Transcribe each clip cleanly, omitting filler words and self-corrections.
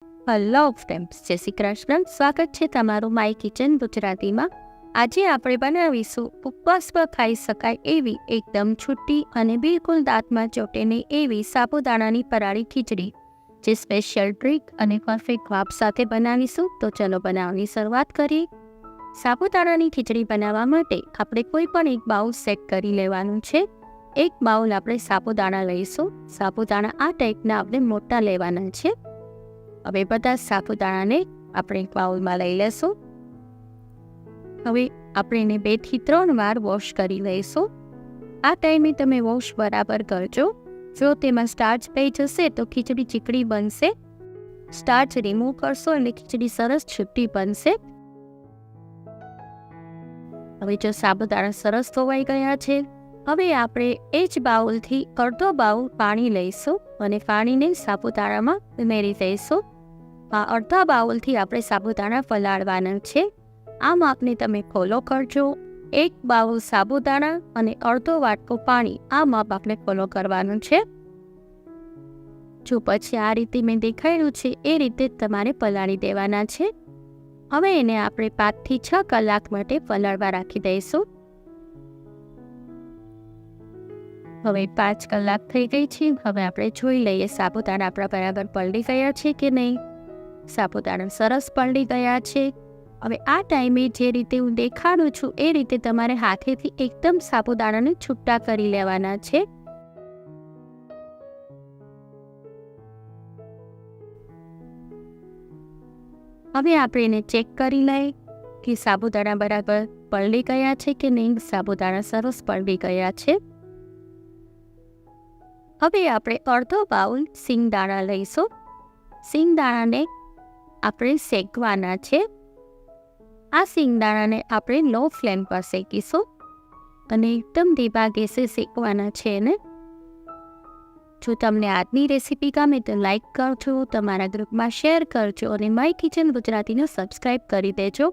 Hello friends, જય શ્રી કૃષ્ણ. સ્વાગત છે તમારું માય કિચન ગુજરાતીમાં. આજે આપણે બનાવીશું ઉપવાસ પર ખાઈ શકાય એવી એકદમ છૂટી અને બિલકુલ દાંતમાં ચોટે નહીં એવી સાબુદાણાની પરાળી ખીચડી, જે સ્પેશિયલ ટ્રીક અને પરફેક્ટ વાપ સાથે બનાવીશું. તો ચલો બનાવવાની શરૂઆત કરીએ. સાબુદાણાની ખીચડી બનાવવા માટે આપણે કોઈ પણ એક બાઉલ સેટ કરી લેવાનું છે. એક બાઉલ આપણે સાબુદાણા લઈશું. સાબુદાણા આ ટાઈપના આપણે મોટા લેવાના છે. હવે બધા સાબુદાણાને આપણે એક બાઉલમાં લઈ લેશું. હવે આપણે એને 2 થી 3 વાર વોશ કરી લઈશું. આ ટાઈમે તમે વોશ બરાબર કરજો. જો તેમાં સ્ટાર્ચ પડી જશે તો ખીચડી ચીકણી બનશે. સ્ટાર્ચ રિમૂવ કરશો એટલે ખીચડી સરસ છૂટી બનશે. હવે જો સાબુદાણા સરસ ધોવાઈ ગયા છે, હવે આપણે એ જ બાઉલથી અડધો બાઉલ પાણી લઈશું અને પાણીને સાબુદાણામાં ઉમેરી દઈશું. આ અડધા બાઉલથી આપણે સાબુદાણા પલાળવાના છે. આ માપને તમે ફોલો કરજો. 1 બાઉલ સાબુદાણા અને અડધો વાટકો પાણી, આ માપ આપણે ફોલો કરવાનું છે. જો પછી આ રીતે મેં દેખાડ્યું છે એ રીતે તમારે પલાળી દેવાના છે. હવે એને આપણે 5 થી 6 કલાક માટે પલાળવા રાખી દઈશું. હવે 5 કલાક થઈ ગઈ છે. હવે આપણે જોઈ લઈએ સાબુદાણા આપણા બરાબર પલળી ગયા છે કે નહીં. સાબુદાણા સરસ પલળી ગયા છે. હવે આ ટાઈમે જે રીતે હું દેખાડું છું એ રીતે તમારે હાથેથી એકદમ સાબુદાણાને છૂટા કરી લેવાના છે. હવે આપણે એને ચેક કરી લઈએ કે સાબુદાણા બરાબર પલળી ગયા છે કે નહીં. સાબુદાણા સરસ પલળી ગયા છે. હવે આપણે અડધો બાઉલ સિંગદાણા લઈશું. સિંગદાણાને આપણે શેકવાના છે. આ સિંગદાણાને આપણે લો ફ્લેમ પર શેકીશું અને એકદમ ધીમા ગેસે શેકવાના છે એને. જો તમને આજની રેસીપી ગમે તો લાઈક કરજો, તમારા ગ્રુપમાં શેર કરજો અને માય કિચન ગુજરાતીને સબસ્ક્રાઈબ કરી દેજો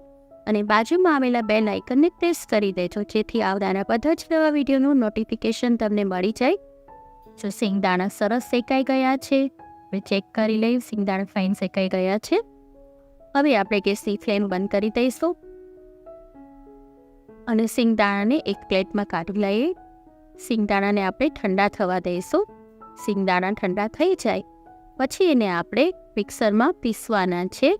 અને બાજુમાં આવેલા બેલ આઇકનને પ્રેસ કરી દેજો, જેથી આવનારા બધા જ નવા વિડીયોનું નોટિફિકેશન તમને મળી જાય. જો સિંગદાણા સરસ શેકાઈ ગયા છે, હવે ચેક કરી લઈએ. સિંગદાણા ફાઇન શેકાઈ ગયા છે. હવે આપણે ગેસની ફ્લેમ બંધ કરી દઈશું અને સિંગદાણાને એક પ્લેટમાં કાઢી લઈએ. સિંગદાણાને આપણે ઠંડા થવા દઈશું. સિંગદાણા ઠંડા થઈ જાય પછી એને આપણે મિક્સરમાં પીસવાના છે.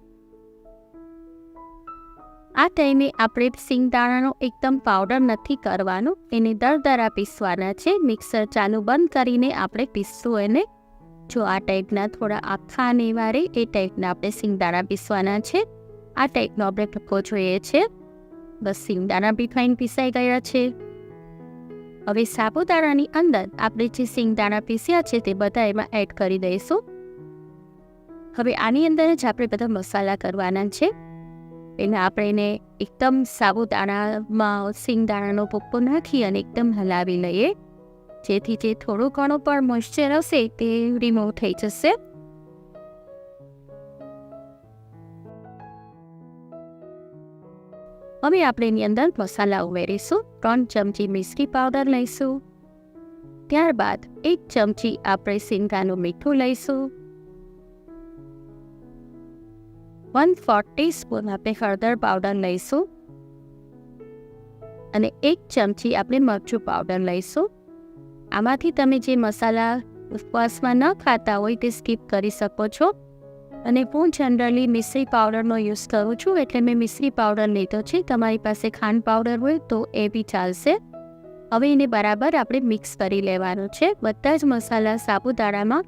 આ ટાઈમે આપણે સિંગદાણાનો એકદમ પાવડર નથી કરવાનો, એને દરદરા પીસવાના છે. મિક્સર ચાલુ બંધ કરીને આપણે પીસશું એને. જો આ ટાઈપના થોડા આખા ને વારે એ ટાઈપના આપણે સિંગદાણા પીસવાના છે. આ ટાઈપનો આપણે ટકો જોઈએ છે. બસ સિંગદાણા બી ફાઇન પીસાઈ ગયા છે. હવે સાબુદાણાની અંદર આપણે જે સિંગદાણા પીસ્યા છે તે બધા એમાં એડ કરી દઈશું. હવે આની અંદર જ આપણે બધા મસાલા કરવાના છે. એને આપણે એને એકદમ સાબુદાણામાં સિંગદાણાનો ભૂકો નાખી અને એકદમ હલાવી લઈએ, જેથી જે થોડું ઘણું પણ મોઇશ્ચર હશે તે રિમૂવ થઈ જશે. હવે આપણે એની અંદર મસાલા ઉમેરીશું. 3 ચમચી મિશ્રી પાવડર લઈશું. ત્યારબાદ 1 ચમચી આપણે સિંગાનું મીઠું લઈશું. 1/4 ટીસ્પૂન આપણે હળદર પાવડર લઈશું અને 1 ચમચી આપણે મરચું પાવડર લઈશું. આમાંથી તમે જે મસાલા ઉપવાસમાં ન ખાતા હોય તે સ્કીપ કરી શકો છો. અને હું જનરલી મિશ્રી પાવડરનો યુઝ કરું છું, એટલે મેં મિશ્રી પાવડર લીધો છે. તમારી પાસે ખાંડ પાવડર હોય તો એ બી ચાલશે. હવે એને બરાબર આપણે મિક્સ કરી લેવાનું છે. બધા જ મસાલા સાબુદાણામાં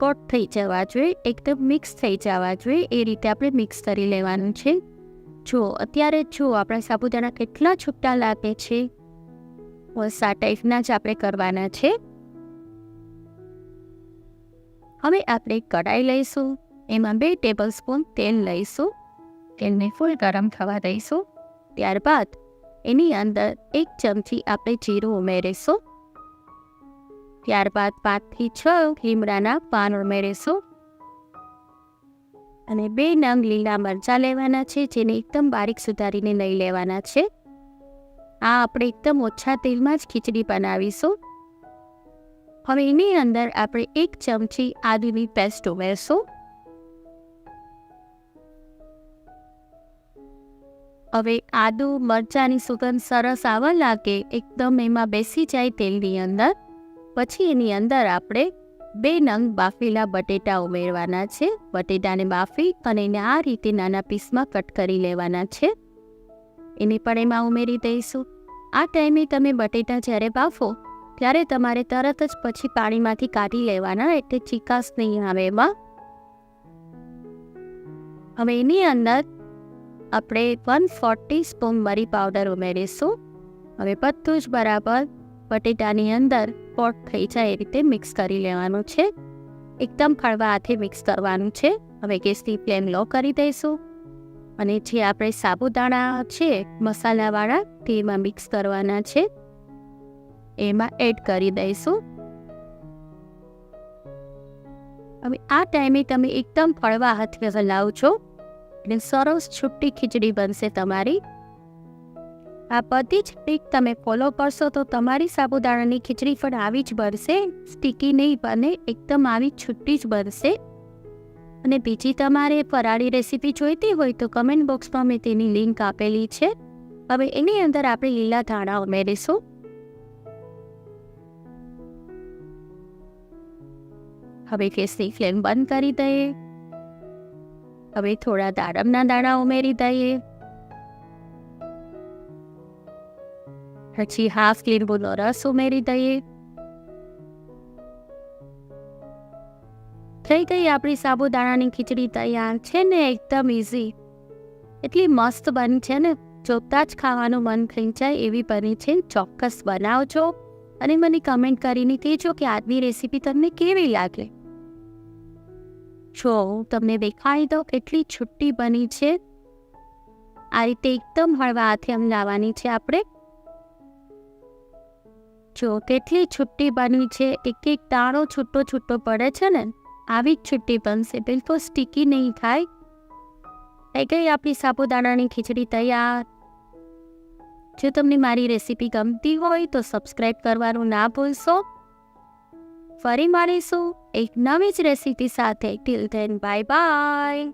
કોટ થઈ જવા જોઈએ, એકદમ મિક્સ થઈ જવા જોઈએ એ રીતે આપણે મિક્સ કરી લેવાનું છે. જો અત્યારે જો આપણા સાબુદાણા કેટલા છૂટા લાગે છે, બસ આ ટાઈપના જ આપણે કરવાના છે. હવે આપણે કઢાઈ લઈશું. એમાં 2 ટેબલસ્પૂન તેલ લઈશું. તેલને ફૂલ ગરમ થવા દઈશું. ત્યારબાદ એની અંદર 1 ચમચી આપણે જીરું ઉમેરીશું. ત્યારબાદ 5 થી 6 લીમડાના પાન ઉમેરીશું અને 2 નંગ લીલા મરચાં લેવાના છે, જેને એકદમ બારીક સુધારીને લઈ લેવાના છે. આ આપણે એકદમ ઓછા તેલમાં જ ખીચડી બનાવીશું. હવે એની અંદર આપણે 1 ચમચી આદુની પેસ્ટ ઉમેરશું. હવે આદુ મરચાંની સુગંધ સરસ આવવા લાગે, એકદમ એમાં બેસી જાય તેલની અંદર, પછી એની અંદર આપણે 2 નંગ બાફેલા બટેટા ઉમેરવાના છે. બટેટાને બાફી અને એને આ રીતે નાના પીસમાં કટ કરી લેવાના છે. એને પણ એમાં ઉમેરી દઈશું. આ ટાઈમે તમે બટેટા જ્યારે બાફો ત્યારે તમારે તરત જ પછી પાણીમાંથી કાઢી લેવાના, એટલે ચીકાશ નહીં આવે એમાં. હવે એની અંદર આપણે 1/4 ટીસ્પૂન મરી પાવડર ઉમેરીશું. હવે બધું જ બરાબર બટેટાની અંદર કોટ થઈ જાય એ રીતે મિક્સ કરી લેવાનું છે. એકદમ હળવા હાથે મિક્સ કરવાનું છે. હવે ગેસની ફ્લેમ લો કરી દઈશું અને જે આપણે સાબુદાણા છે મસાલાવાળા તેમાં મિક્સ કરવાના છે, એમાં એડ કરી દઈશું. હવે આ ટાઈમે તમે એકદમ હળવા હાથે હલાવજો એટલે સરસ છૂટી ખીચડી બનશે તમારી. આ બધી જ ટ્રીક તમે ફોલો કરશો તો તમારી સાબુદાણાની ખીચડી પણ આવી જ બનશે, સ્ટીકી નહીં બને, એકદમ આવી છૂટી જ બનશે. અને બીજી તમારે ફરાળી રેસીપી જોઈતી હોય તો કમેન્ટ બોક્સમાં મેં તેની લિંક આપેલી છે. હવે એની અંદર આપણે લીલા ધાણા ઉમેરીશું. હવે ગેસની ફ્લેમ બંધ કરી દઈએ. હવે થોડા દાડમના દાણા ઉમેરી દઈએ. પછી હાફ લીંબુનો રસ ઉમેરી દઈએ. થઈ ગઈ આપણી સાબુદાણાની ખીચડી તૈયાર છે ને, એકદમ ઇઝી, એટલી મસ્ત બની છે ને, જોતાં જ ખાવાનું મન થઈ જાય એવી બની છે. ચોક્કસ બનાવજો અને મને કમેન્ટ કરીને કહેજો કે આજની રેસીપી તમને કેવી લાગે. જો હું તમને દેખાડી દઉં કેટલી છૂટી બની છે. આ રીતે એકદમ હળવા હાથે લાવવાની છે આપણે. જો કેટલી છૂટી બની છે, એક એક દાણો છૂટો છૂટો પડે છે ને, આવી જ છૂટી બનશે, બિલકુલ સ્ટીકી નહીં થાય. થઈ ગઈ આપણી સાબુદાણાની ખીચડી તૈયાર. જો તમને મારી રેસીપી ગમતી હોય તો સબસ્ક્રાઈબ કરવાનું ના ભૂલશો. ફરી મળીશું એક નવી જ રેસીપી સાથે. Till then bye bye.